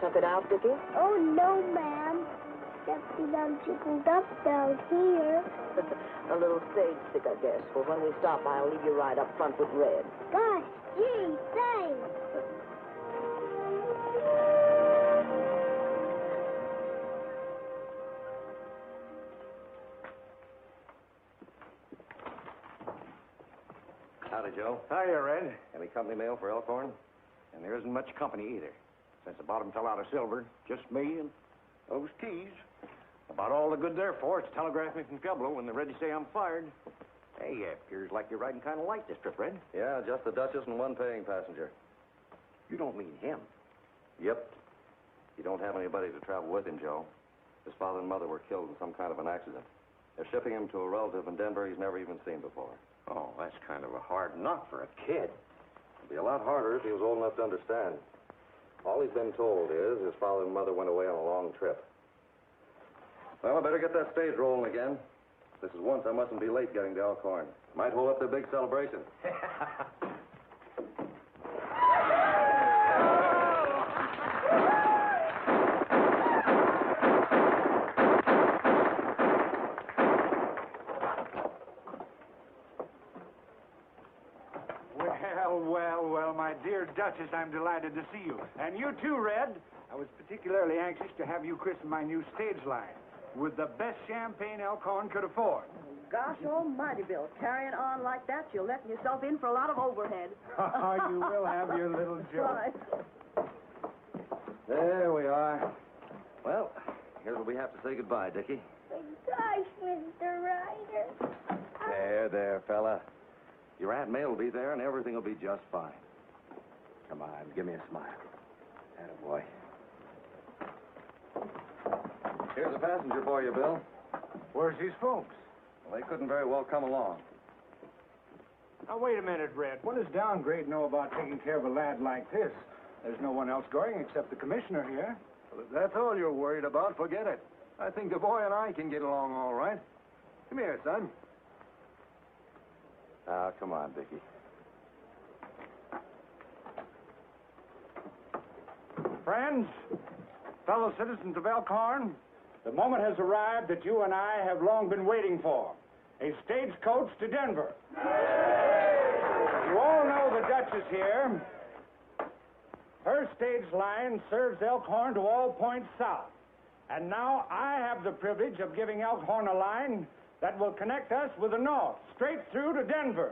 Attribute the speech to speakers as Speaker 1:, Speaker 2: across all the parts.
Speaker 1: took it out, Dickie?
Speaker 2: Oh, no, ma'am. Except he done chickened up down here.
Speaker 1: A little stage stick, I guess. Well, when we stop, I'll leave you right up front with Red.
Speaker 2: Gosh, gee, thanks.
Speaker 3: Howdy, Joe.
Speaker 4: Hiya, Red.
Speaker 3: Any company mail for Elkhorn?
Speaker 4: And there isn't much company either. Since the bottom fell out of silver, just me and those keys. About all the good they're for, it's telegraph me from Pueblo when they're ready to say I'm fired. Hey, appears like you're riding kind of light this trip, Red.
Speaker 3: Yeah, just the Duchess and one paying passenger.
Speaker 4: You don't mean him.
Speaker 3: Yep. You don't have anybody to travel with him, Joe. His father and mother were killed in some kind of an accident. They're shipping him to a relative in Denver he's never even seen before.
Speaker 4: Oh, that's kind of a hard knock for a kid.
Speaker 3: It'd be a lot harder if he was old enough to understand. All he's been told is his father and mother went away on a long trip. Well, I better get that stage rolling again. This is once I mustn't be late getting to Elkhorn. Might hold up their big celebration.
Speaker 5: Well, my dear Duchess, I'm delighted to see you. And you too, Red. I was particularly anxious to have you christen my new stage line with the best champagne Elkhorn could afford.
Speaker 1: Gosh almighty, Bill. Carrying on like that, you're letting yourself in for a lot of overhead.
Speaker 5: Oh, you will have your little joke.
Speaker 1: Right.
Speaker 3: There we are. Well, here's where we have to say goodbye, Dickie.
Speaker 2: Gosh, Mr. Ryder.
Speaker 3: There, fella. Your Aunt May will be there, and everything will be just fine. Come on, give me a smile. Attaboy. Here's a passenger for you, Bill.
Speaker 5: Where's these folks?
Speaker 3: Well, they couldn't very well come along.
Speaker 5: Now, wait a minute, Red. What does Downgrade know about taking care of a lad like this? There's no one else going except the commissioner here.
Speaker 4: Well, if that's all you're worried about, forget it. I think the boy and I can get along all right. Come here, son.
Speaker 3: Ah, come on, Dickie.
Speaker 5: Friends, fellow citizens of Elkhorn, the moment has arrived that you and I have long been waiting for. A stagecoach to Denver. You all know the Duchess here. Her stage line serves Elkhorn to all points south. And now I have the privilege of giving Elkhorn a line that will connect us with the north, straight through to Denver.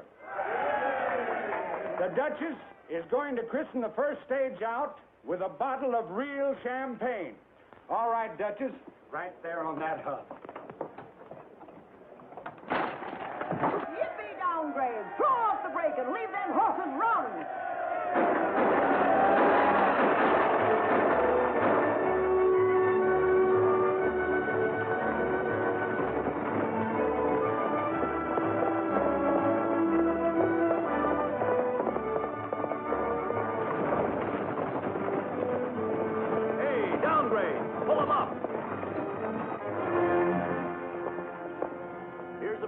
Speaker 5: The Duchess is going to christen the first stage out with a bottle of real champagne. All right, Duchess, right there on that hub.
Speaker 1: Yippee, Downgrade. Throw off the brake and leave them horses run.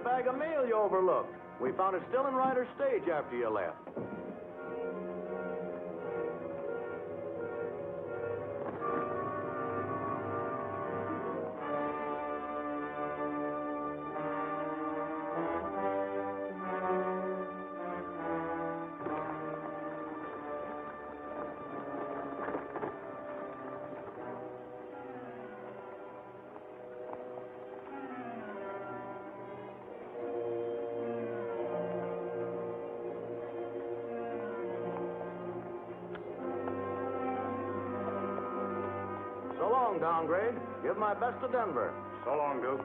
Speaker 6: Bag of mail you overlooked. We found it still in Ryder's stage after you left. So long, Downgrade. Give my best to Denver.
Speaker 5: So long, Duke.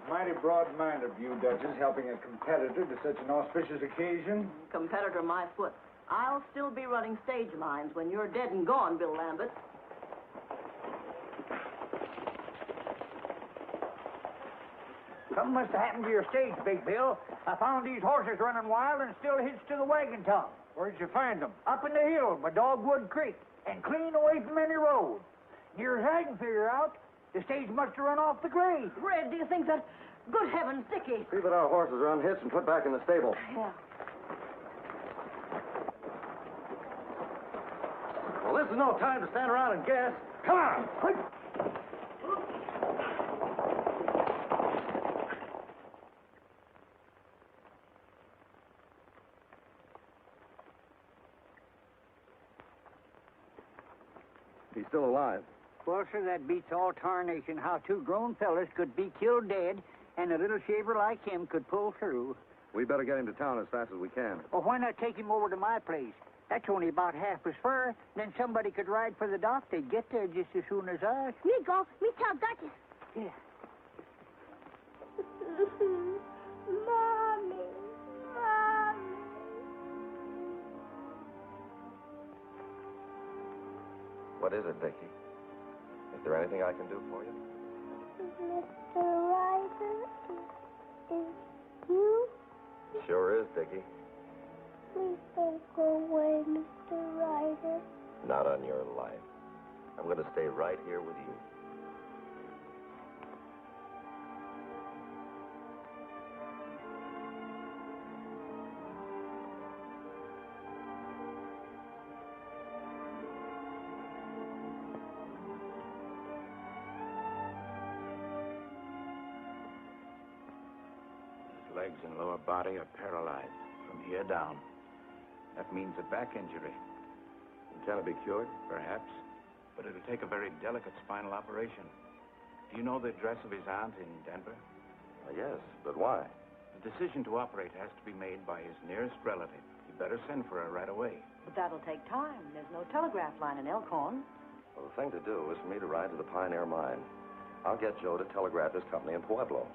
Speaker 5: Mighty broad-minded of you, Duchess, helping a competitor to such an auspicious occasion.
Speaker 1: Competitor my foot. I'll still be running stage lines when you're dead and gone, Bill Lambert.
Speaker 7: Something must have happened to your stage, Big Bill. I found these horses running wild and still hitched to the wagon tongue.
Speaker 5: Where'd you find them?
Speaker 7: Up in the hill by Dogwood Creek and clean away from any road. Near as I can figure out, the stage must have run off the grade.
Speaker 1: Red, do you think that... Good heavens, Dickie.
Speaker 3: See that our horses are unhitched and put back in the stable.
Speaker 1: Yeah.
Speaker 3: Well, this is no time to stand around and guess. Come on! Quick! He's still alive.
Speaker 7: Well, sir, that beats all tarnation how two grown fellas could be killed dead and a little shaver like him could pull through.
Speaker 3: We better get him to town as fast as we can.
Speaker 7: Well, why not take him over to my place? That's only about half as far. Then somebody could ride for the dock. They'd get there just as soon as us.
Speaker 2: Me go. Me tell Duchess.
Speaker 7: Yeah.
Speaker 2: Mommy. Mommy.
Speaker 3: What is it, Dickie? Is there anything I can do for you?
Speaker 2: Mr. Ryder, is you?
Speaker 3: Sure is, Dickie.
Speaker 2: Please don't go away, Mr. Ryder.
Speaker 3: Not on your life. I'm going to stay right here with you.
Speaker 4: His legs and lower body are paralyzed from here down. That means a back injury. Can it be cured? Perhaps. But it'll take a very delicate spinal operation. Do you know the address of his aunt in Denver?
Speaker 3: Yes, but why?
Speaker 4: The decision to operate has to be made by his nearest relative. You better send for her right away.
Speaker 1: But that'll take time. There's no telegraph line in Elkhorn.
Speaker 3: Well, the thing to do is for me to ride to the Pioneer Mine. I'll get Joe to telegraph his company in Pueblo.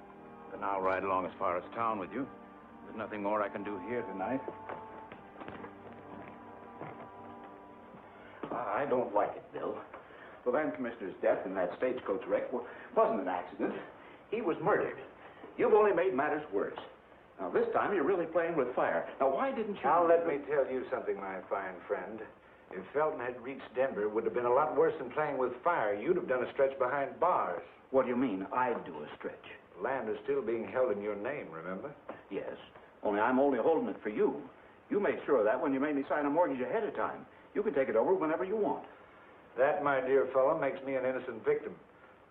Speaker 4: Then I'll ride along as far as town with you. There's nothing more I can do here tonight.
Speaker 8: I don't like it, Bill. The land commissioner's death in that stagecoach wreck wasn't an accident. He was murdered. You've only made matters worse. Now, this time you're really playing with fire. Now, why didn't you...
Speaker 5: Now, let me tell you something, my fine friend. If Felton had reached Denver, it would have been a lot worse than playing with fire. You'd have done a stretch behind bars.
Speaker 8: What do you mean, I'd do a stretch?
Speaker 5: Land is still being held in your name, remember?
Speaker 8: Yes, only I'm only holding it for you. You made sure of that when you made me sign a mortgage ahead of time. You can take it over whenever you want.
Speaker 5: That, my dear fellow, makes me an innocent victim.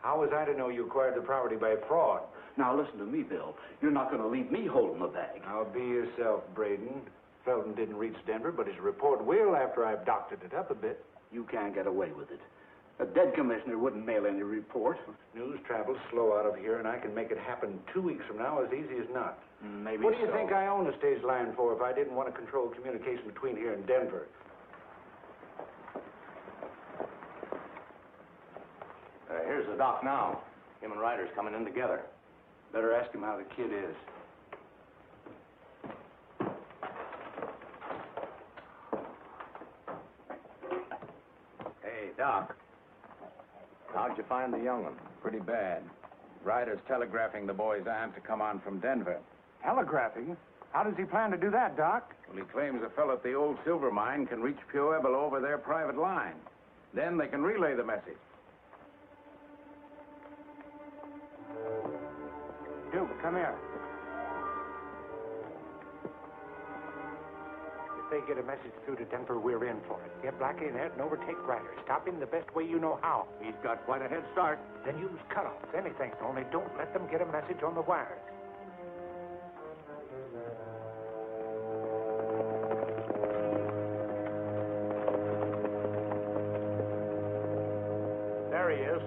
Speaker 5: How was I to know you acquired the property by fraud?
Speaker 8: Now, listen to me, Bill. You're not going to leave me holding the bag.
Speaker 5: Now, be yourself, Braden. Felton didn't reach Denver, but his report will after I've doctored it up a bit.
Speaker 8: You can't get away with it. A dead commissioner wouldn't mail any report.
Speaker 5: News travels slow out of here, and I can make it happen 2 weeks from now as easy as not.
Speaker 8: Maybe
Speaker 5: What do you
Speaker 8: so.
Speaker 5: think I own a stage line for if I didn't want to control communication between here and Denver?
Speaker 6: Here's the doc now. Him and Ryder's coming in together.
Speaker 5: Better ask him how the kid is.
Speaker 6: Hey, Doc. How'd you find the young one?
Speaker 4: Pretty bad. Ryder's telegraphing the boy's aunt to come on from Denver.
Speaker 5: Telegraphing? How does he plan to do that, Doc?
Speaker 4: Well, he claims a fellow at the old silver mine can reach Pueblo over their private line. Then they can relay the message.
Speaker 5: Duke, come here. If they get a message through to Denver, we're in for it. Get Blackie in there and overtake Ryder. Stop him the best way you know how.
Speaker 4: He's got quite a head start.
Speaker 5: Then use cutoffs, anything. Only don't let them get a message on the wires.
Speaker 4: There he is.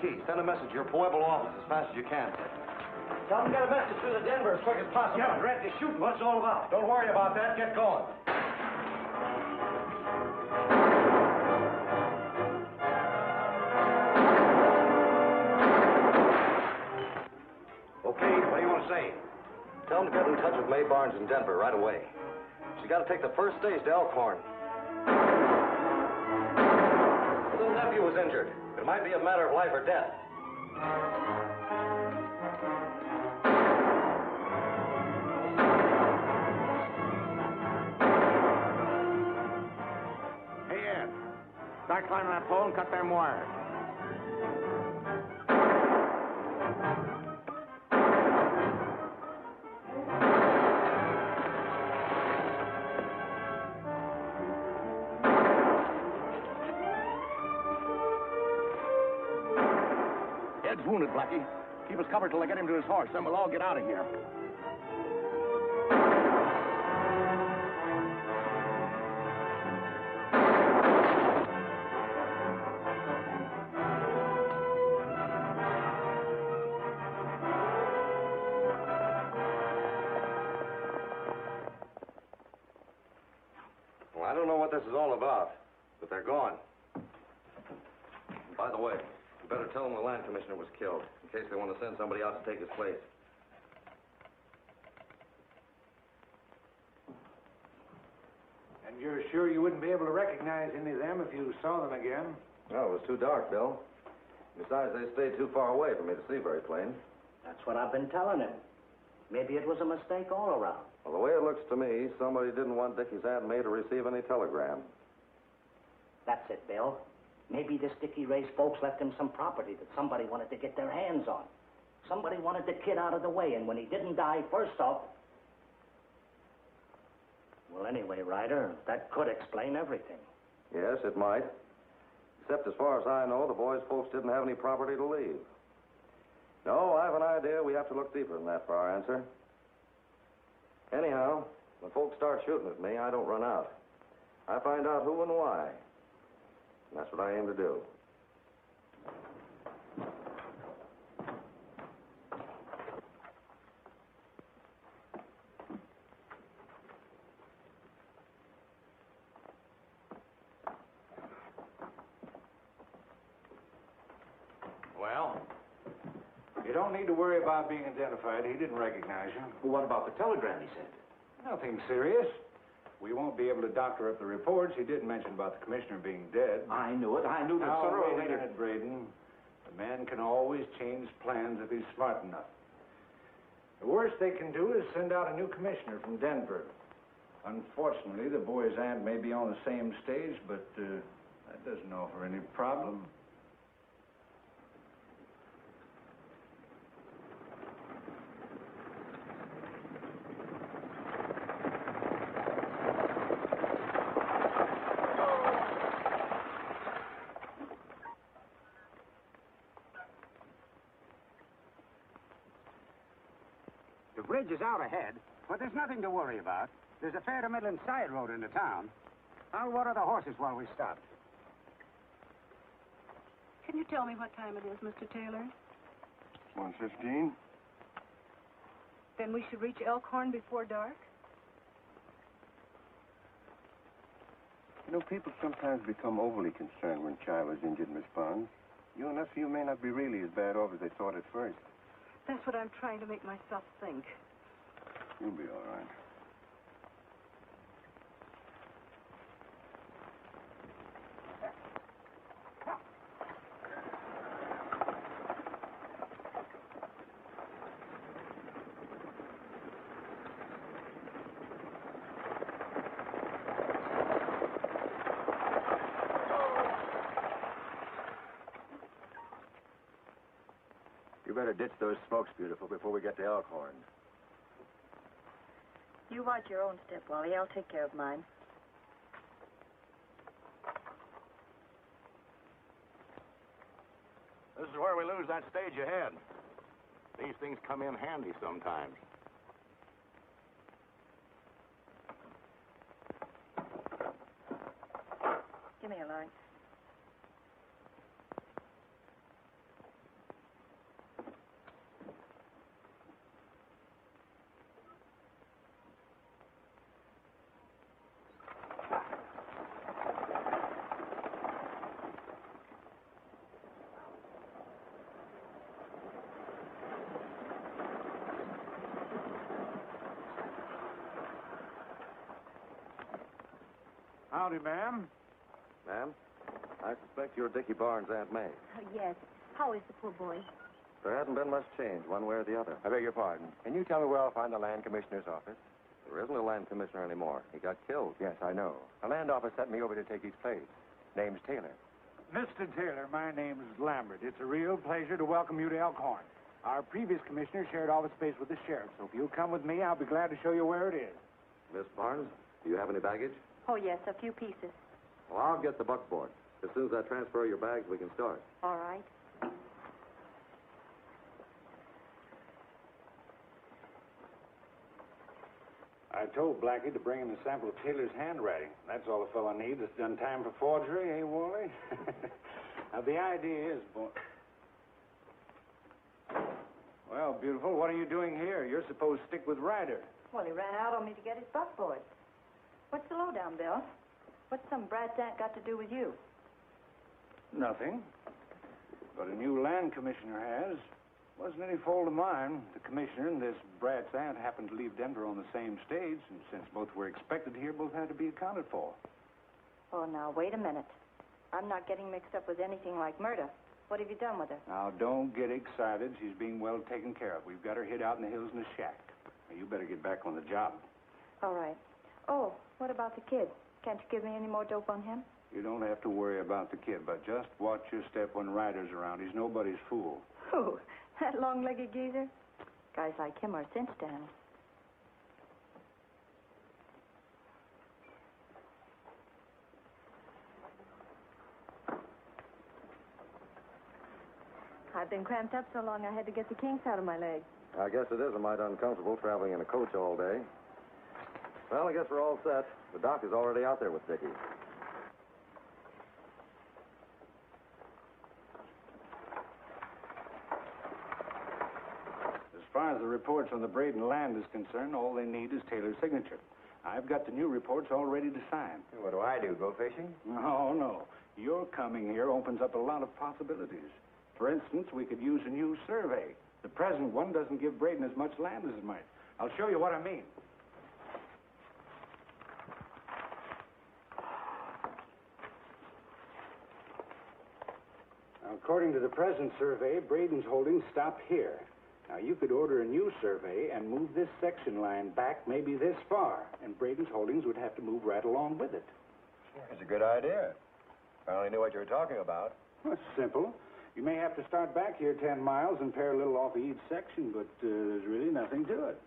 Speaker 3: key. Send a message to your Pueblo office as fast as you can.
Speaker 6: Tell them to get a message through to Denver as quick as possible.
Speaker 4: Yeah, ready to shoot. What's it all about?
Speaker 3: Don't worry about that. Get going.
Speaker 4: Okay, what do you want to say?
Speaker 3: Tell them to get in touch with May Barnes in Denver right away. She's got to take the first stage to Elkhorn. Her little nephew was injured. It might be a matter of life or death.
Speaker 4: Hey, Ed. Start climbing that pole and cut them wires. Ed's wounded, Blackie. Keep us covered till I get him to his horse, then we'll all get out of here.
Speaker 3: Well, I don't know what this is all about, but they're gone. By the way, you better tell them the land commissioner was killed, in case they want to send somebody else to take his place.
Speaker 5: And you're sure you wouldn't be able to recognize any of them if you saw them again?
Speaker 3: No, it was too dark, Bill. Besides, they stayed too far away for me to see very plain.
Speaker 6: That's what I've been telling him. Maybe it was a mistake all around.
Speaker 3: Well, the way it looks to me, somebody didn't want Dickie's Aunt May to receive any telegram.
Speaker 6: That's it, Bill. Maybe this Dickie Ray's folks left him some property that somebody wanted to get their hands on. Somebody wanted the kid out of the way, and when he didn't die, first off... Well, anyway, Ryder, that could explain everything.
Speaker 3: Yes, it might. Except as far as I know, the boy's folks didn't have any property to leave. No, I have an idea we have to look deeper than that for our answer. Anyhow, when folks start shooting at me, I don't run out. I find out who and why. And that's what I aim to do.
Speaker 4: Well?
Speaker 5: You don't need to worry about being identified. He didn't recognize you.
Speaker 8: Well, what about the telegram he sent?
Speaker 5: Nothing serious. We won't be able to doctor up the reports. He did mention about the commissioner being dead.
Speaker 8: I knew it. I knew that
Speaker 5: Now,
Speaker 8: sooner or
Speaker 5: wait a
Speaker 8: later...
Speaker 5: minute, Braden. A man can always change plans if he's smart enough. The worst they can do is send out a new commissioner from Denver. Unfortunately, the boy's aunt may be on the same stage, but that doesn't offer any problem.
Speaker 7: The bridge is out ahead, but there's nothing to worry about. There's a fair to middling side road into town. I'll water the horses while we stop.
Speaker 9: Can you tell me what time it is, Mr. Taylor?
Speaker 4: 1:15.
Speaker 9: Then we should reach Elkhorn before dark?
Speaker 10: You know, people sometimes become overly concerned when child is injured, Miss Barnes. Your nephew may not be really as bad off as they thought at first.
Speaker 9: That's what I'm trying to make myself think.
Speaker 10: You'll be all right.
Speaker 4: You better ditch those smokes, beautiful, before we get to Elkhorn.
Speaker 11: You watch your own step, Wally. I'll take care of mine.
Speaker 4: This is where we lose that stage ahead. These things come in handy sometimes.
Speaker 11: Give me a light.
Speaker 5: Howdy, ma'am.
Speaker 3: Ma'am, I suspect you're Dickie Barnes' Aunt May.
Speaker 11: Yes. How is the poor boy?
Speaker 3: There hasn't been much change, one way or the other.
Speaker 10: I beg your pardon. Can you tell me where I'll find the land commissioner's office?
Speaker 3: There isn't a land commissioner anymore. He got killed.
Speaker 10: Yes, I know. The land office sent me over to take his place. Name's Taylor.
Speaker 5: Mr. Taylor, my name is Lambert. It's a real pleasure to welcome you to Elkhorn. Our previous commissioner shared office space with the sheriff, so if you'll come with me, I'll be glad to show you where it is.
Speaker 3: Miss Barnes, do you have any baggage?
Speaker 11: Oh, yes, a few pieces.
Speaker 3: Well, I'll get the buckboard. As soon as I transfer your bags, we can start.
Speaker 11: All right.
Speaker 5: I told Blackie to bring in a sample of Taylor's handwriting. That's all a fellow needs. It's done time for forgery, eh, Wally? Now, the idea is, boy... Well, beautiful, what are you doing here? You're supposed to stick with Ryder.
Speaker 11: Well, he ran out on me to get his buckboard. What's the lowdown, Bill? What's some brat's aunt got to do with you?
Speaker 5: Nothing. But a new land commissioner has. Wasn't any fault of mine. The commissioner and this brat's aunt happened to leave Denver on the same stage, and since both were expected here, both had to be accounted for.
Speaker 11: Oh, now, wait a minute. I'm not getting mixed up with anything like murder. What have you done with her?
Speaker 5: Now, don't get excited. She's being well taken care of. We've got her hid out in the hills in a shack. Now, you better get back on the job.
Speaker 11: All right. Oh, what about the kid? Can't you give me any more dope on him?
Speaker 5: You don't have to worry about the kid, but just watch your step when Ryder's around. He's nobody's fool.
Speaker 11: Who? That long-legged geezer? Guys like him are cinch down. I've been cramped up so long I had to get the kinks out of my legs.
Speaker 3: I guess it is a mite uncomfortable traveling in a coach all day. Well, I guess we're all set. The doc is already out there with Dickie.
Speaker 5: As far as the reports on the Braden land is concerned, all they need is Taylor's signature. I've got the new reports all ready to sign.
Speaker 10: What do I do, go fishing?
Speaker 5: No. Your coming here opens up a lot of possibilities. For instance, we could use a new survey. The present one doesn't give Braden as much land as it might. I'll show you what I mean. Now, according to the present survey, Braden's holdings stop here. Now, you could order a new survey and move this section line back maybe this far, and Braden's holdings would have to move right along with it.
Speaker 10: It's a good idea. If I only knew what you were talking about.
Speaker 5: Well, it's simple. You may have to start back here 10 miles and pare a little off of each section, but there's really nothing to it.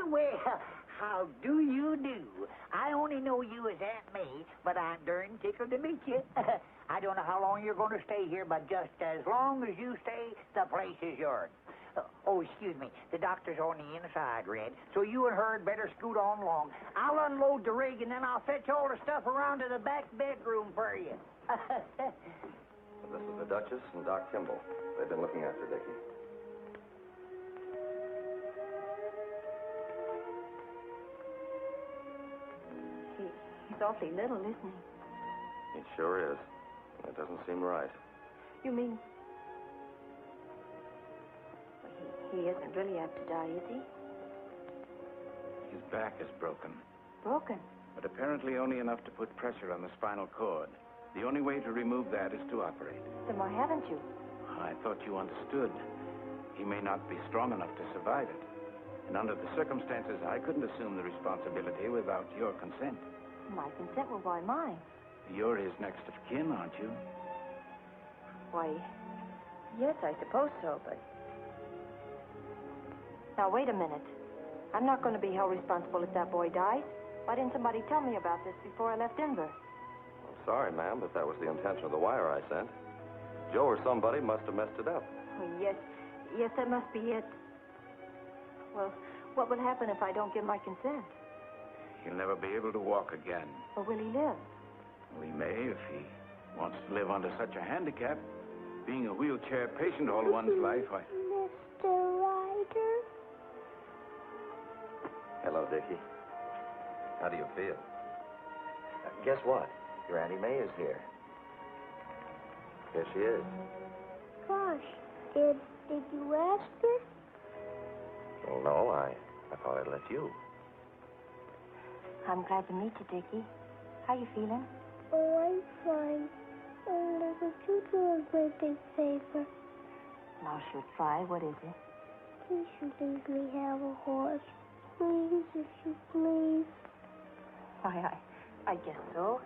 Speaker 7: Well, how do you do? I only know you as Aunt May, but I'm darn tickled to meet you. I don't know how long you're going to stay here, but just as long as you stay, the place is yours. Oh, excuse me. The doctor's on the inside, Red, so you and her had better scoot on along. I'll unload the rig, and then I'll fetch all the stuff around to the back bedroom for you.
Speaker 3: This is the Duchess and Doc Kimball. They've been looking after Dickie.
Speaker 11: He's awfully little, isn't he?
Speaker 3: It sure is. It doesn't seem right.
Speaker 11: You mean... He isn't really apt to die, is he?
Speaker 4: His back is broken,
Speaker 11: Broken?
Speaker 4: but apparently only enough to put pressure on the spinal cord. The only way to remove that is to operate.
Speaker 11: Then why haven't you?
Speaker 4: I thought you understood. He may not be strong enough to survive it. And under the circumstances, I couldn't assume the responsibility without your consent.
Speaker 11: My consent? Well, why mine?
Speaker 4: You're his next of kin, aren't you?
Speaker 11: Why, yes, I suppose so, but... Now, wait a minute. I'm not going to be held responsible if that boy dies. Why didn't somebody tell me about this before I left Denver?
Speaker 3: I'm sorry, ma'am, but that was the intention of the wire I sent. Joe or somebody must have messed it up.
Speaker 11: Oh, yes, that must be it. Well, what will happen if I don't give my consent?
Speaker 4: He'll never be able to walk again.
Speaker 11: Or will he live?
Speaker 4: Well, he may if he wants to live under such a handicap. Being a wheelchair patient all one's life,
Speaker 2: Mr. Ryder?
Speaker 3: Hello, Dickie. How do you feel?
Speaker 6: Guess what? Your Auntie May is here.
Speaker 3: Here she is.
Speaker 2: Gosh, did you ask her?
Speaker 3: Well, no, I thought I'd let you.
Speaker 11: I'm glad to meet you, Dickie. How you feeling?
Speaker 2: Oh, I'm fine. Oh, would you do a great big favor?
Speaker 11: I should try. What is it?
Speaker 2: Please you leave me have a horse. Please, if you please.
Speaker 11: Why, I guess so.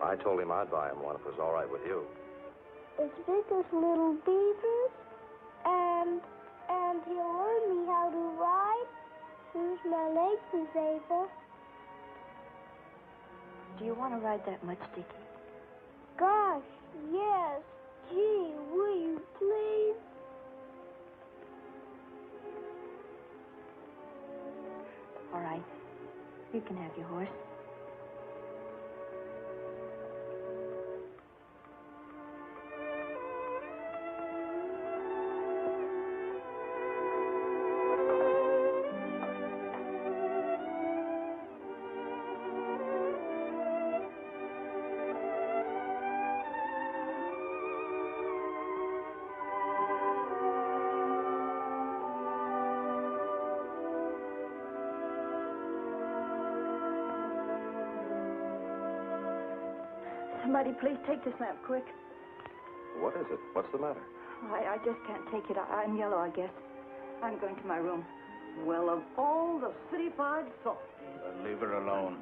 Speaker 3: I told him I'd buy him one if it was all right with you.
Speaker 2: As big as little beavers, and he'll learn me how to ride. Soon as my legs is able.
Speaker 11: Do you want to ride that much, Dickie?
Speaker 2: Gosh, yes. Gee, will you please?
Speaker 11: All right. You can have your horse.
Speaker 12: Somebody please take this lamp quick.
Speaker 3: What is it? What's the matter?
Speaker 12: I just can't take it. I'm yellow, I guess. I'm going to my room.
Speaker 1: Well, of all the city-fied softies.
Speaker 8: Leave her alone.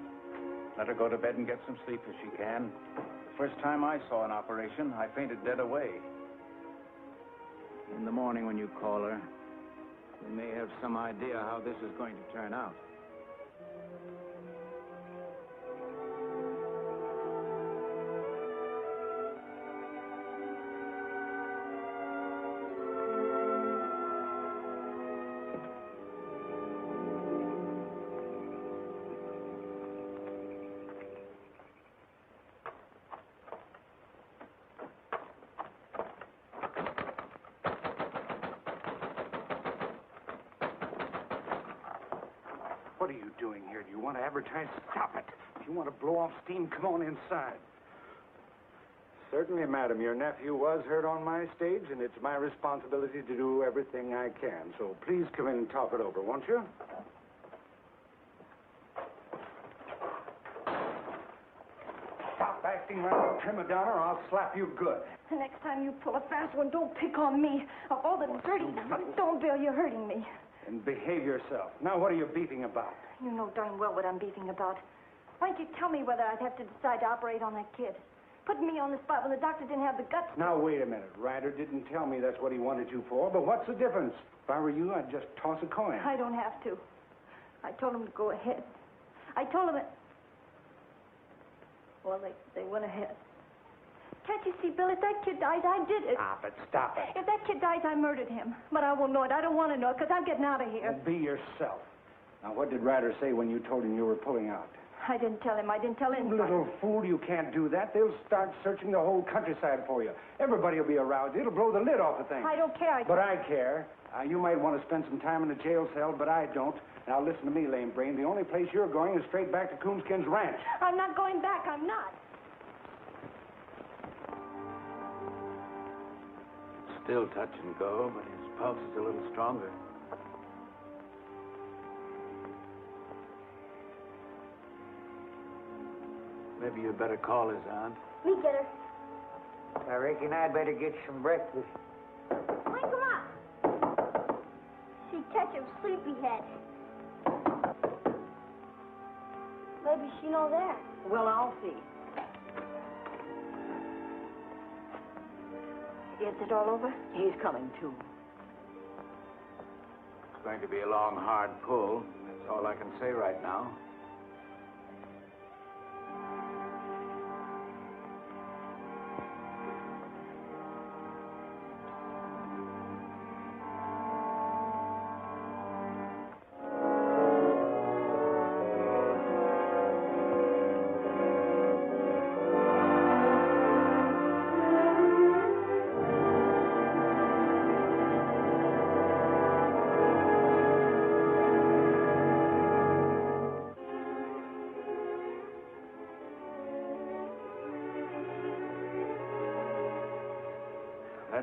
Speaker 8: Let her go to bed and get some sleep if she can. The first time I saw an operation, I fainted dead away.
Speaker 4: In the morning when you call her, we may have some idea how this is going to turn out.
Speaker 5: What are you doing here? Do you want to advertise? Stop it. If you want to blow off steam, come on inside. Certainly, madam. Your nephew was heard on my stage, and it's my responsibility to do everything I can. So please come in and talk it over, won't you? Stop acting like a prima donna, or I'll slap you good.
Speaker 12: The next time you pull a fast one, don't pick on me. Of all the dirty... Don't, Bill, you're hurting me.
Speaker 5: And behave yourself. Now, what are you beefing about?
Speaker 12: You know darn well what I'm beefing about. Why don't you tell me whether I'd have to decide to operate on that kid? Put me on the spot when the doctor didn't have the guts.
Speaker 5: Now, wait a minute. Ryder didn't tell me that's what he wanted you for, but what's the difference? If I were you, I'd just toss a coin.
Speaker 12: I don't have to. I told him to go ahead. I told him that... Well, they went ahead. Can't you see, Bill, if that kid dies, I did it.
Speaker 5: Stop it.
Speaker 12: If that kid dies, I murdered him. But I won't know it. I don't want to know it, because I'm getting out of here.
Speaker 5: Well, be yourself. Now, what did Ryder say when you told him you were pulling out?
Speaker 12: I didn't tell him. I didn't tell anybody.
Speaker 5: Little fool, you can't do that. They'll start searching the whole countryside for you. Everybody will be aroused. It'll blow the lid off the thing.
Speaker 12: I don't care.
Speaker 5: But I care. You might want to spend some time in a jail cell, but I don't. Now, listen to me, lame brain. The only place you're going is straight back to Coonskin's ranch.
Speaker 12: I'm not going back. I'm not.
Speaker 4: Still touch and go, but his pulse is a little stronger. Maybe you better call his aunt.
Speaker 2: Me get her.
Speaker 7: I reckon I'd better get some breakfast.
Speaker 2: Wake him up. She catch him sleepyhead. Maybe she know that.
Speaker 1: Well, I'll see.
Speaker 12: Is it all over?
Speaker 1: He's coming, too.
Speaker 4: It's going to be a long, hard pull. That's all I can say right now.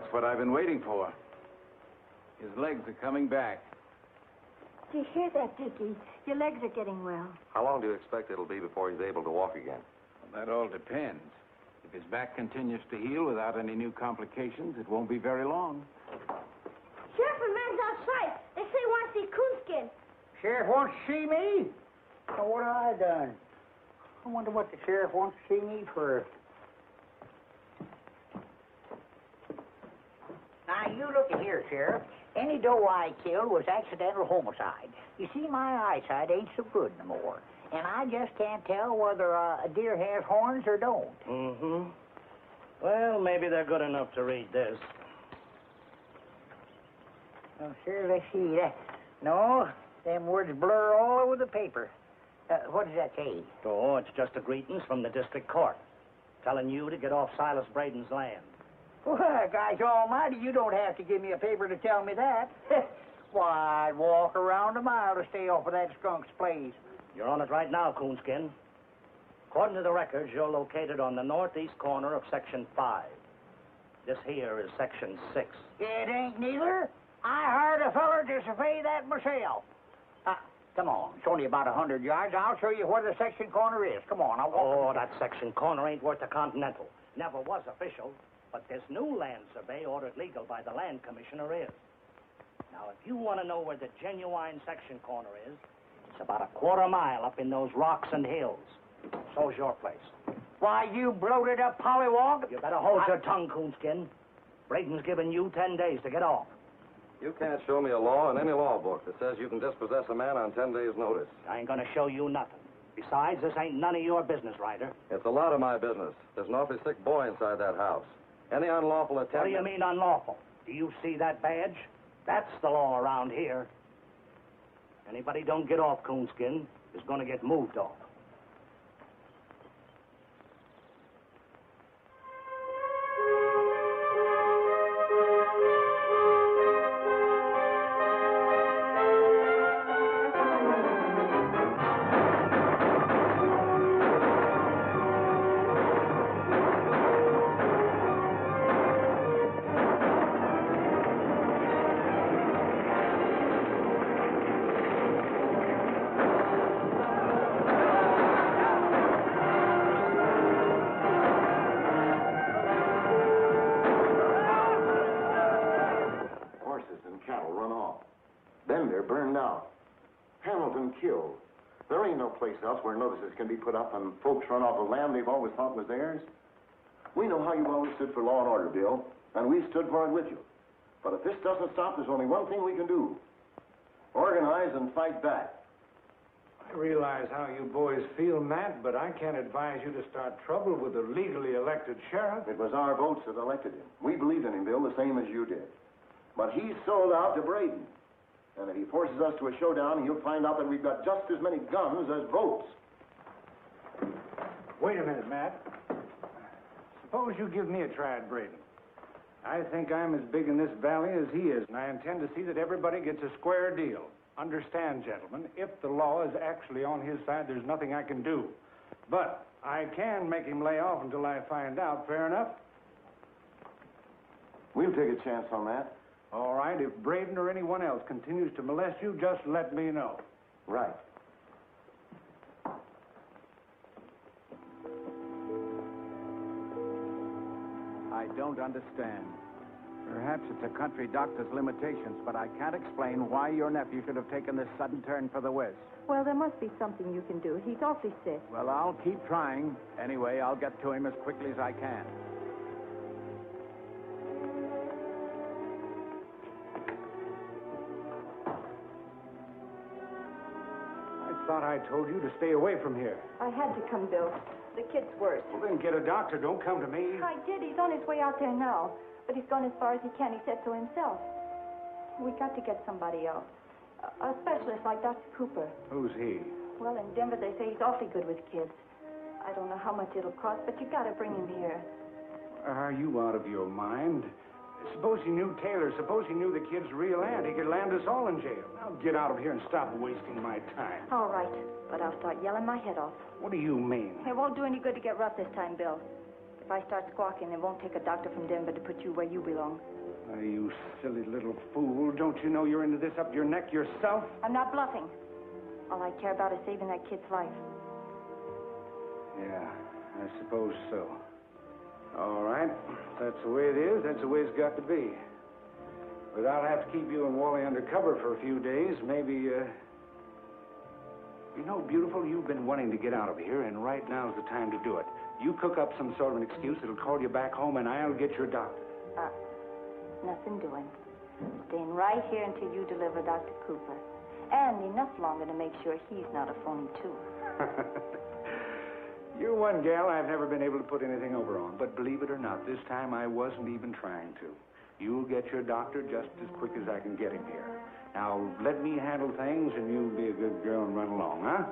Speaker 13: That's what I've been waiting for. His legs are coming back.
Speaker 12: Do you hear that, Dickie? Your legs are getting well.
Speaker 3: How long do you expect it'll be before he's able to walk again?
Speaker 13: Well, that all depends. If his back continues to heal without any new complications, it won't be very long.
Speaker 2: Sheriff, a man's outside. They say he wants to see Coonskin.
Speaker 7: Sheriff wants to see me? Well, what have I done? I wonder what the sheriff wants to see me for. Now, you look at here, Sheriff. Any doe I killed was accidental homicide. You see, my eyesight ain't so good no more. And I just can't tell whether a deer has horns or don't.
Speaker 6: Mm-hmm. Well, maybe they're good enough to read this.
Speaker 7: Oh, sure, let's see. No, them words blur all over the paper. What does that say?
Speaker 6: Oh, it's just a greetings from the district court, telling you to get off Silas Braden's land.
Speaker 7: Well, gosh almighty, you don't have to give me a paper to tell me that. Why, I'd walk around a mile to stay off of that skunk's place.
Speaker 6: You're on it right now, Coonskin. According to the records, you're located on the northeast corner of Section 5. This here is Section 6.
Speaker 7: It ain't neither. I hired a feller to survey that myself. Come on. It's only about 100 yards. I'll show you where the section corner is. Come on, I'll walk.
Speaker 6: Oh, that section corner ain't worth a continental. Never was official. But this new land survey ordered legal by the land commissioner is. Now, if you want to know where the genuine section corner is, it's about a quarter mile up in those rocks and hills. So's your place.
Speaker 7: Why, you bloated up pollywog.
Speaker 6: You better hold your tongue, Coonskin. Braden's given you 10 days to get off.
Speaker 3: You can't show me a law in any law book that says you can dispossess a man on 10 days' notice.
Speaker 6: I ain't gonna show you nothing. Besides, this ain't none of your business, Ryder.
Speaker 3: It's a lot of my business. There's an awfully sick boy inside that house. Any unlawful attempt...
Speaker 6: What do you mean unlawful? Do you see that badge? That's the law around here. Anybody don't get off, Coonskin, is gonna get moved off.
Speaker 10: Else where notices can be put up and folks run off of land they've always thought was theirs. We know how you always stood for law and order, Bill, and we stood for it with you. But if this doesn't stop, there's only one thing we can do. Organize and fight back.
Speaker 5: I realize how you boys feel, Matt, but I can't advise you to start trouble with a legally elected sheriff.
Speaker 10: It was our votes that elected him. We believed in him, Bill, the same as you did. But he's sold out to Braden. And if he forces us to a showdown, he'll find out that we've got just as many guns as votes.
Speaker 5: Wait a minute, Matt. Suppose you give me a try at Braden. I think I'm as big in this valley as he is, and I intend to see that everybody gets a square deal. Understand, gentlemen, if the law is actually on his side, there's nothing I can do. But I can make him lay off until I find out. Fair enough?
Speaker 10: We'll take a chance on that.
Speaker 5: All right, if Braden or anyone else continues to molest you, just let me know.
Speaker 10: Right.
Speaker 13: I don't understand. Perhaps it's a country doctor's limitations, but I can't explain why your nephew should have taken this sudden turn for the west.
Speaker 11: Well, there must be something you can do. He's awfully sick.
Speaker 13: Well, I'll keep trying. Anyway, I'll get to him as quickly as I can.
Speaker 5: I thought I told you to stay away from here.
Speaker 11: I had to come, Bill. The kid's worse.
Speaker 5: Well, then get a doctor. Don't come to me.
Speaker 11: I did. He's on his way out there now. But he's gone as far as he can. He said so himself. We got to get somebody else. A specialist like Dr. Cooper.
Speaker 5: Who's he?
Speaker 11: Well, in Denver, they say he's awfully good with kids. I don't know how much it'll cost, but you got to bring him here.
Speaker 5: Are you out of your mind? Suppose he knew Taylor. Suppose he knew the kid's real aunt. He could land us all in jail. Now get out of here and stop wasting my time.
Speaker 11: All right, but I'll start yelling my head off.
Speaker 5: What do you mean?
Speaker 11: It won't do any good to get rough this time, Bill. If I start squawking, it won't take a doctor from Denver to put you where you belong.
Speaker 5: Oh, you silly little fool. Don't you know you're into this up your neck yourself?
Speaker 11: I'm not bluffing. All I care about is saving that kid's life.
Speaker 5: Yeah, I suppose so. All right. If that's the way it is, that's the way it's got to be. But I'll have to keep you and Wally undercover for a few days. Maybe, You know, beautiful, you've been wanting to get out of here, and right now's the time to do it. You cook up some sort of an excuse that'll call you back home, and I'll get your doctor.
Speaker 11: Nothing doing. Staying right here until you deliver Dr. Cooper. And enough longer to make sure he's not a phony, too.
Speaker 5: You're one gal I've never been able to put anything over on. But believe it or not, this time I wasn't even trying to. You'll get your doctor just as quick as I can get him here. Now, let me handle things, and you be a good girl and run along, huh?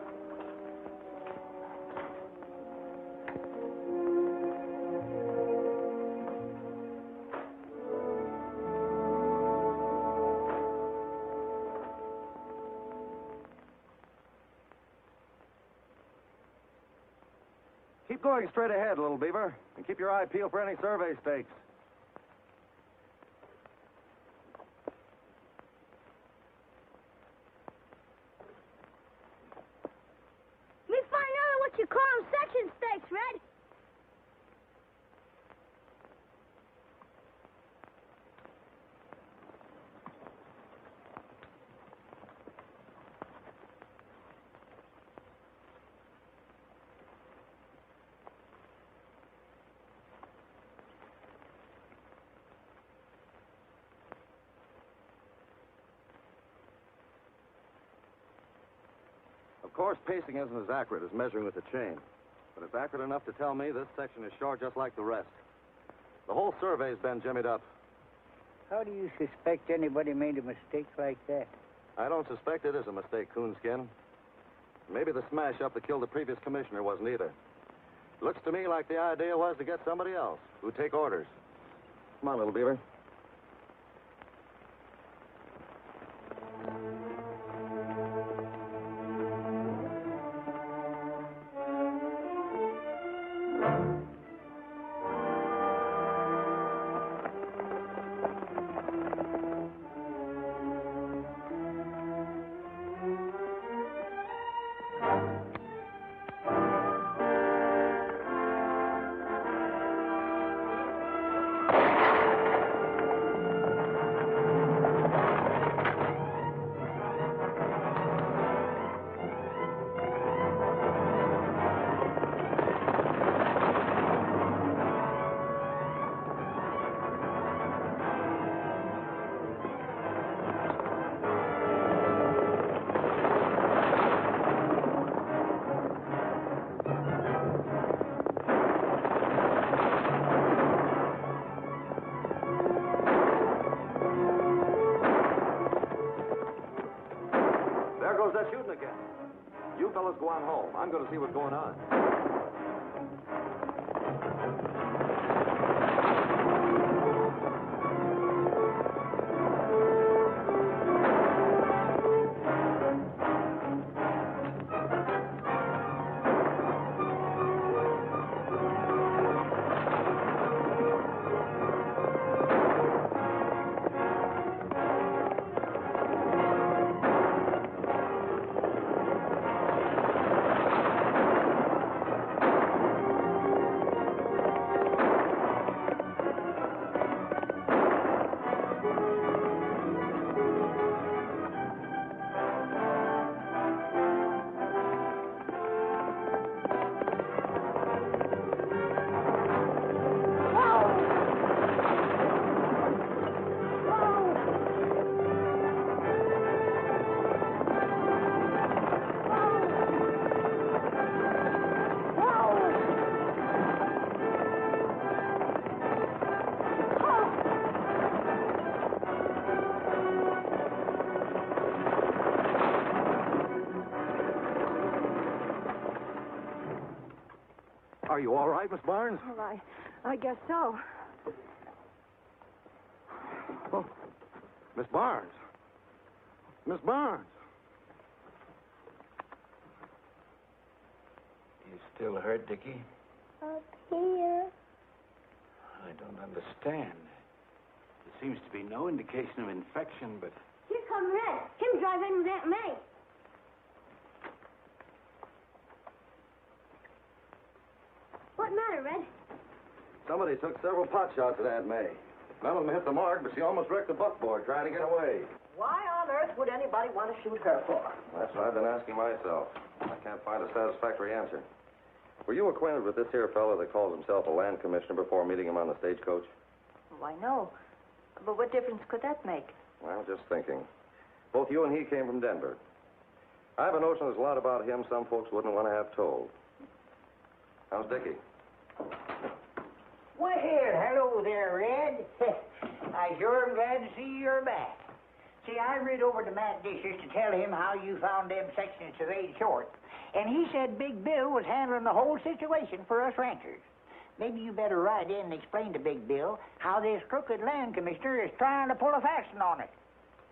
Speaker 3: Keep going straight ahead, little beaver, and keep your eye peeled for any survey stakes.
Speaker 2: Me find out what you call them section stakes, Red.
Speaker 3: Of course, pacing isn't as accurate as measuring with the chain, but it's accurate enough to tell me this section is short just like the rest. The whole survey's been jimmied up.
Speaker 7: How do you suspect anybody made a mistake like that?
Speaker 3: I don't suspect it is a mistake, Coonskin. Maybe the smash-up that killed the previous commissioner wasn't either. Looks to me like the idea was to get somebody else who'd take orders. Come on, little beaver. There goes that shooting again. You fellas go on home. I'm going to see what's going on. Are you all right, Miss Barnes?
Speaker 11: Well, I guess so.
Speaker 3: Oh, Miss Barnes. Miss Barnes.
Speaker 13: You still hurt, Dickie?
Speaker 2: Up here.
Speaker 13: I don't understand. You seems to be no indication of infection, but...
Speaker 2: Here come Red. Him drive in with Aunt May. What matter, Red?
Speaker 3: Somebody took several pot shots at Aunt May. None of them hit the mark, but she almost wrecked the buckboard trying to get away.
Speaker 1: Why on earth would anybody want to shoot her for?
Speaker 3: That's what I've been asking myself. I can't find a satisfactory answer. Were you acquainted with this here fellow that calls himself a land commissioner before meeting him on the Stagecoach?
Speaker 11: Why, no. But what difference could that make?
Speaker 3: Well, just thinking. Both you and he came from Denver. I have a notion there's a lot about him some folks wouldn't want to have told. How's Dickie?
Speaker 7: Well, hello there, Red. I sure am glad to see you're back. See, I rid over to Matt Dishes to tell him how you found them sections surveyed short, and he said Big Bill was handling the whole situation for us ranchers. Maybe you better ride in and explain to Big Bill how this crooked land commissioner is trying to pull a fast one on it.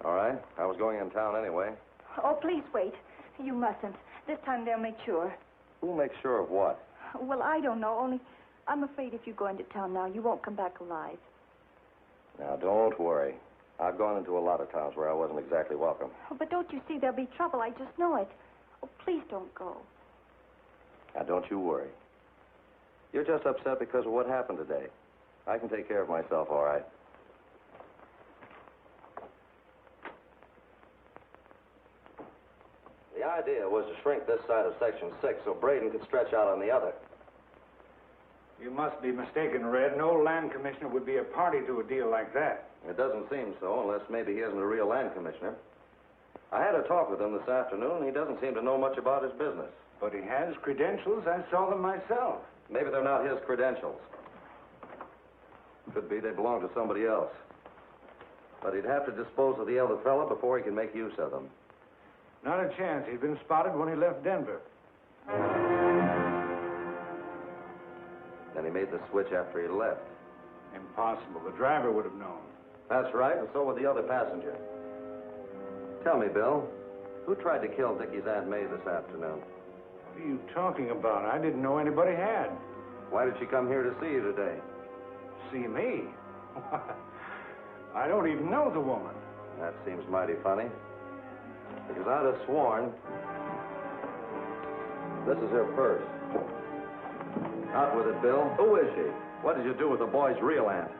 Speaker 3: All right. I was going in town anyway.
Speaker 11: Oh, please wait. You mustn't. This time they'll make sure.
Speaker 3: Who'll make sure of what?
Speaker 11: Well, I don't know, only I'm afraid if you go into town now, you won't come back alive.
Speaker 3: Now, don't worry. I've gone into a lot of towns where I wasn't exactly welcome.
Speaker 11: Oh, but don't you see there'll be trouble? I just know it. Oh, please don't go.
Speaker 3: Now, don't you worry. You're just upset because of what happened today. I can take care of myself, all right. The idea was to shrink this side of Section 6 so Braden could stretch out on the other.
Speaker 5: You must be mistaken, Red. No land commissioner would be a party to a deal like that.
Speaker 3: It doesn't seem so, unless maybe he isn't a real land commissioner. I had a talk with him this afternoon, and he doesn't seem to know much about his business.
Speaker 5: But he has credentials. I saw them myself.
Speaker 3: Maybe they're not his credentials. Could be they belong to somebody else. But he'd have to dispose of the other fella before he can make use of them.
Speaker 5: Not a chance. He'd been spotted when he left Denver.
Speaker 3: Then he made the switch after he left.
Speaker 5: Impossible. The driver would have known.
Speaker 3: That's right, and so would the other passenger. Tell me, Bill, who tried to kill Dickie's Aunt May this afternoon?
Speaker 5: What are you talking about? I didn't know anybody had.
Speaker 3: Why did she come here to see you today?
Speaker 5: See me? I don't even know the woman.
Speaker 3: That seems mighty funny. Because I'd have sworn this is her purse. Out with it, Bill. Who is she? What did you do with the boy's real aunt?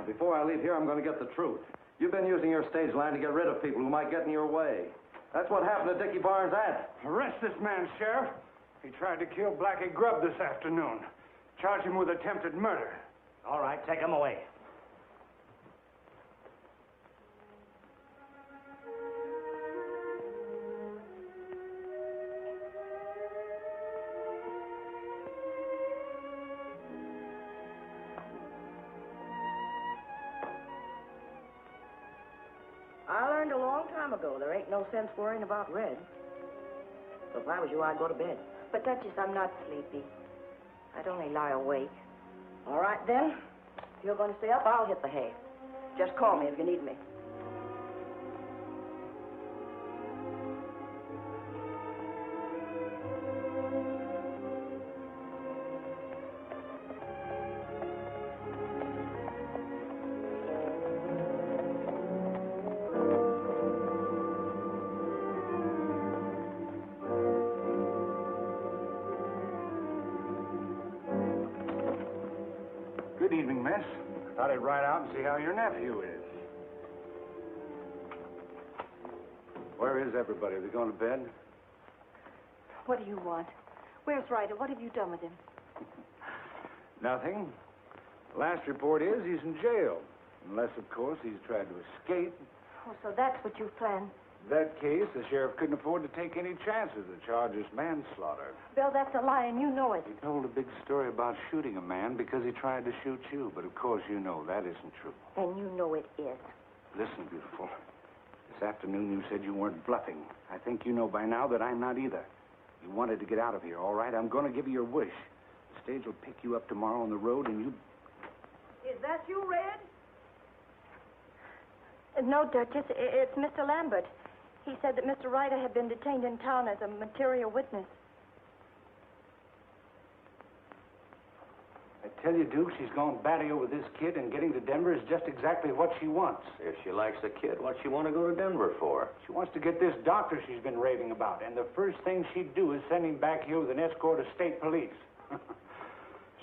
Speaker 3: Before I leave here, I'm going to get the truth. You've been using your stage line to get rid of people who might get in your way. That's what happened to Dickie Barnes' aunt.
Speaker 5: Arrest this man, Sheriff. He tried to kill Blackie Grubb this afternoon. Charge him with attempted murder.
Speaker 6: All right, take him away.
Speaker 1: I learned a long time ago there ain't no sense worrying about Red. So if I was you, I'd go to bed.
Speaker 11: But, Duchess, I'm not sleepy. I'd only lie awake.
Speaker 1: All right, then. If you're going to stay up, I'll hit the hay. Just call me if you need me.
Speaker 5: Good evening, miss. Thought I'd ride out and see how your nephew is. Where is everybody? Are they going to bed?
Speaker 11: What do you want? Where's Ryder? What have you done with him?
Speaker 5: Nothing. Last report is he's in jail. Unless, of course, he's tried to escape.
Speaker 11: Oh, so that's what you've planned.
Speaker 13: In that case, the sheriff couldn't afford to take any chances. The charge is manslaughter.
Speaker 12: Bill, that's a lie, and you know it.
Speaker 13: He told a big story about shooting a man because he tried to shoot you, but of course you know that isn't true.
Speaker 12: And you know it is.
Speaker 13: Listen, beautiful. This afternoon you said you weren't bluffing. I think you know by now that I'm not either. You wanted to get out of here, all right? I'm going to give you your wish. The stage will pick you up tomorrow on the road, and you...
Speaker 12: Is that you, Red? No, Duchess. It's Mr. Lambert. He said that Mr. Ryder had been detained in town as a material witness.
Speaker 13: I tell you, Duke, she's gone batty over this kid, and getting to Denver is just exactly what she wants.
Speaker 4: If she likes the kid, what's she want to go to Denver for?
Speaker 13: She wants to get this doctor she's been raving about, and the first thing she'd do is send him back here with an escort of state police.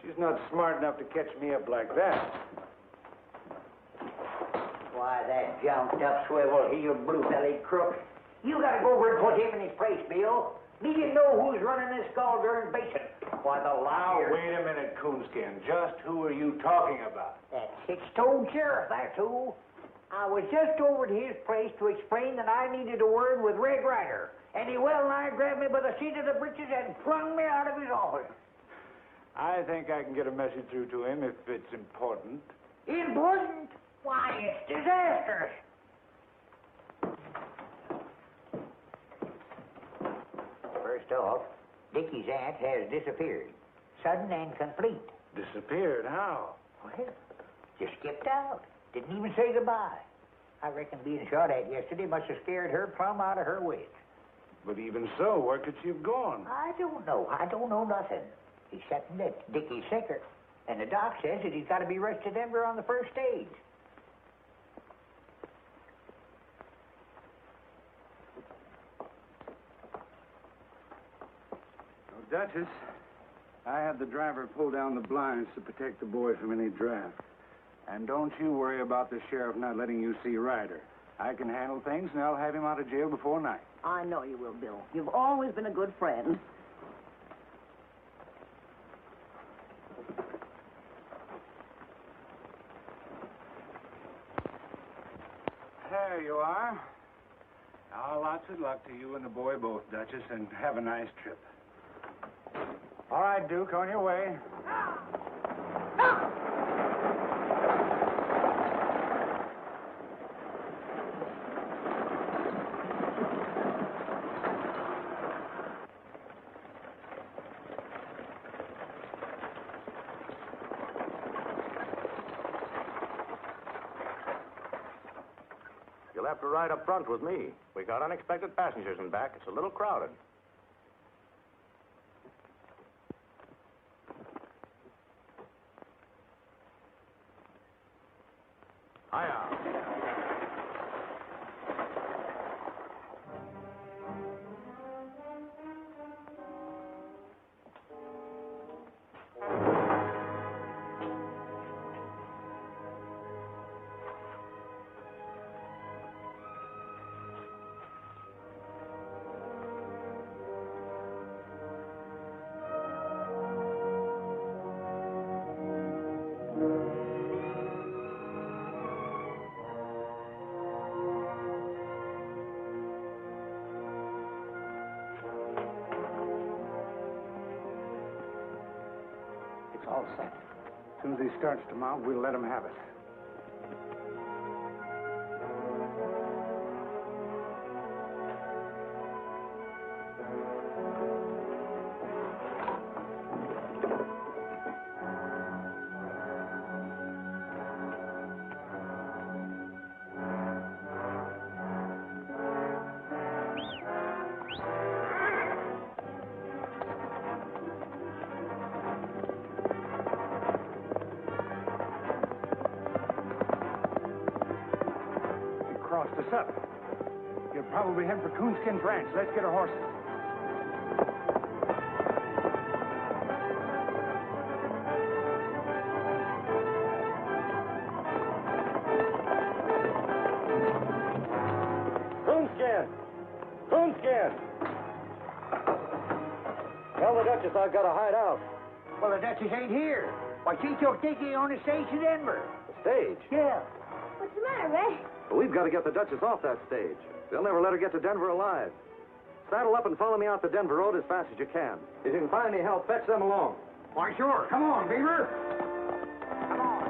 Speaker 5: She's not smart enough to catch me up like that.
Speaker 7: Why, that jumped-up swivel-heel, blue-bellied crook. You gotta go over and put him in his place, Bill. Do you know who's running this gall-darn basin? Why, the
Speaker 5: Now,
Speaker 7: liar...
Speaker 5: wait a minute, Coonskin. Just who are you talking about?
Speaker 7: That six-toed sheriff, that's who. I was just over to his place to explain that I needed a word with Red Ryder, and he well-nigh grabbed me by the seat of the breeches and flung me out of his office.
Speaker 5: I think I can get a message through to him if it's important.
Speaker 7: Important? Why, it's disastrous. First off, Dickie's aunt has disappeared. Sudden and complete.
Speaker 5: Disappeared? How?
Speaker 7: Well, just skipped out. Didn't even say goodbye. I reckon being shot at yesterday must have scared her plumb out of her wits.
Speaker 5: But even so, where could she have gone?
Speaker 7: I don't know. I don't know nothing. Except that Dickie's sicker. And the doc says that he's got to be rushed to Denver on the first stage.
Speaker 13: Duchess, I had the driver pull down the blinds to protect the boy from any draft. And don't you worry about the sheriff not letting you see Ryder. I can handle things, and I'll have him out of jail before night.
Speaker 1: I know you will, Bill. You've always been a good friend.
Speaker 13: There you are. Now, lots of luck to you and the boy both, Duchess, and have a nice trip.
Speaker 5: All right, Duke, on your way.
Speaker 4: You'll have to ride up front with me. We got unexpected passengers in back. It's a little crowded. Hiya.
Speaker 13: It's all set. As soon as he starts to mount, we'll let him have it. Crossed us up. He'll probably head for Coonskin's ranch. Let's get our horses.
Speaker 3: Coonskin! Coonskin! Tell the Duchess I've got to hide out.
Speaker 7: Well, the Duchess ain't here. Why, she took Dickie on the stage to Denver.
Speaker 3: The stage?
Speaker 7: Yeah.
Speaker 12: But
Speaker 2: What's the matter, Red?
Speaker 3: But we've got to get the Duchess off that stage. They'll never let her get to Denver alive. Saddle up and follow me out the Denver road as fast as you can. If you can find any help, fetch them along.
Speaker 5: Why, sure. Come on, Beaver. Come on.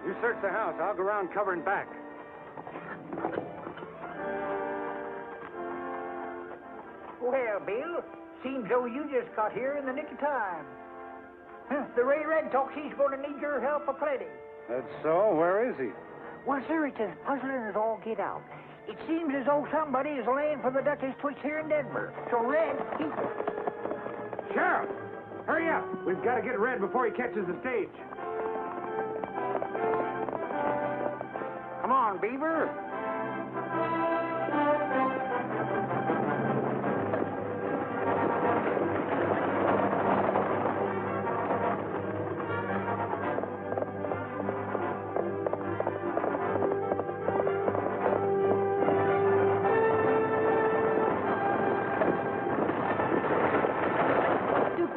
Speaker 5: You search the house. I'll go around covering back.
Speaker 7: Well, Bill, seems though you just got here in the nick of time. Huh, the Ray Red talks he's going to need your help aplenty.
Speaker 5: That's so? Where is he?
Speaker 7: Well, sir, it's as puzzling as all get out. It seems as though somebody is laying for the Duchess Twitch here in Denver. So Red, he...
Speaker 5: Sheriff! Hurry up! We've got to get Red before he catches the stage.
Speaker 7: Come on, Beaver.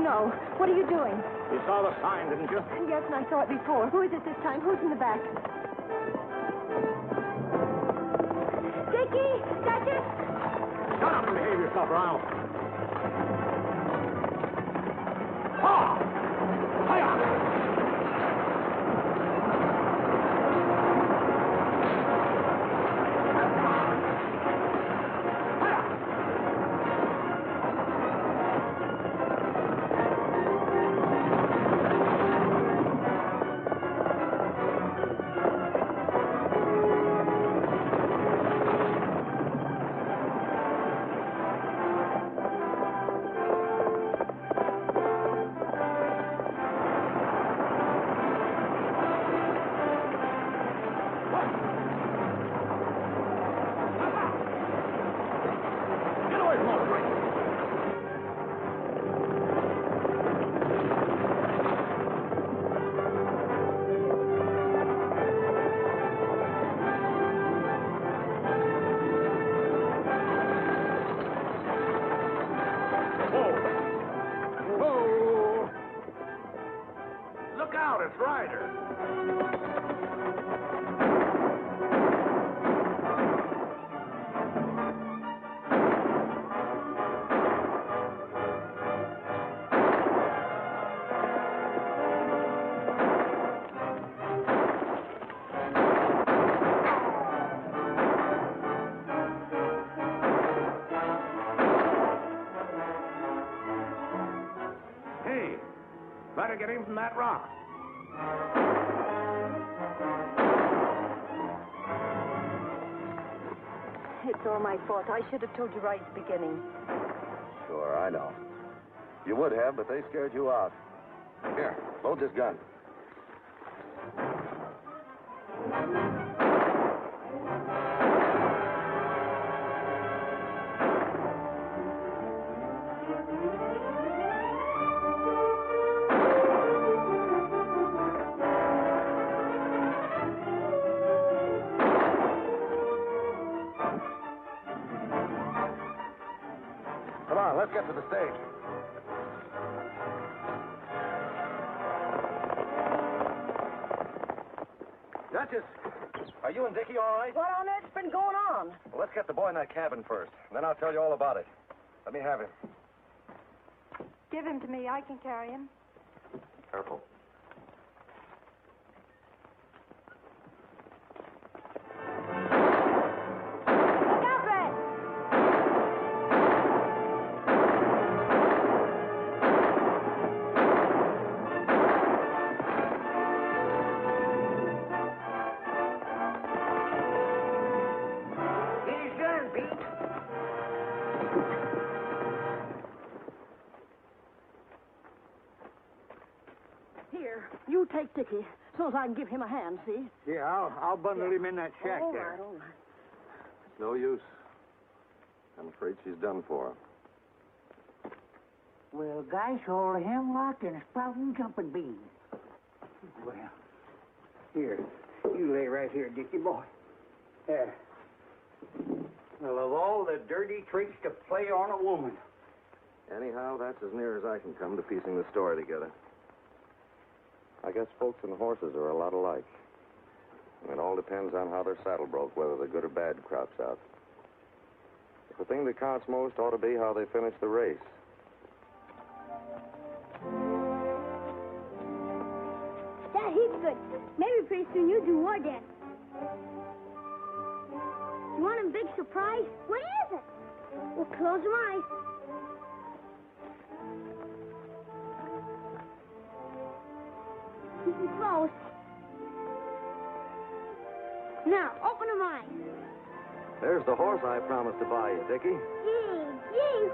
Speaker 11: No. What are you doing?
Speaker 5: You saw the sign, didn't you?
Speaker 11: Yes, and I saw it before. Who is it this time? Who's in the back? Dickie! Duchess!
Speaker 5: Shut up and behave yourself, Ralph. Ha! Hiya!
Speaker 4: It's Ryder.
Speaker 5: Hey, better get him from that rock.
Speaker 11: It's all my fault. I should have told you right at the beginning.
Speaker 3: Sure, I know. You would have, but they scared you out. Here, load this gun. Come on, let's get to the stage. Duchess, are you and Dickie all right?
Speaker 1: What on earth's been going on?
Speaker 3: Well, let's get the boy in that cabin first, and then I'll tell you all about it. Let me have him.
Speaker 11: Give him to me. I can carry him.
Speaker 3: Careful.
Speaker 11: Look out, Red!
Speaker 7: He's done, Pete.
Speaker 1: Here, you take Dickie, so as I can give him a hand, see?
Speaker 13: Yeah, I'll bundle him in that shack
Speaker 1: All
Speaker 13: there.
Speaker 1: right, all right.
Speaker 3: It's no use. I'm afraid she's done for.
Speaker 7: Well, gosh, all the hemlock and sprouting jumping beans.
Speaker 13: Well, here. You lay right here, Dickie boy. There. Well, of all the dirty tricks to play on a woman.
Speaker 3: Anyhow, that's as near as I can come to piecing the story together. I guess folks and horses are a lot alike. It all depends on how their saddle broke, whether the good or bad crops out. But the thing that counts most ought to be how they finish the race.
Speaker 2: That he's good. Maybe pretty soon you do war dance. You want a big surprise? What is it? Well, close your eyes. Keep them closed. Now, open them eyes.
Speaker 3: There's the horse I promised to buy you, Dickie.
Speaker 2: Gee,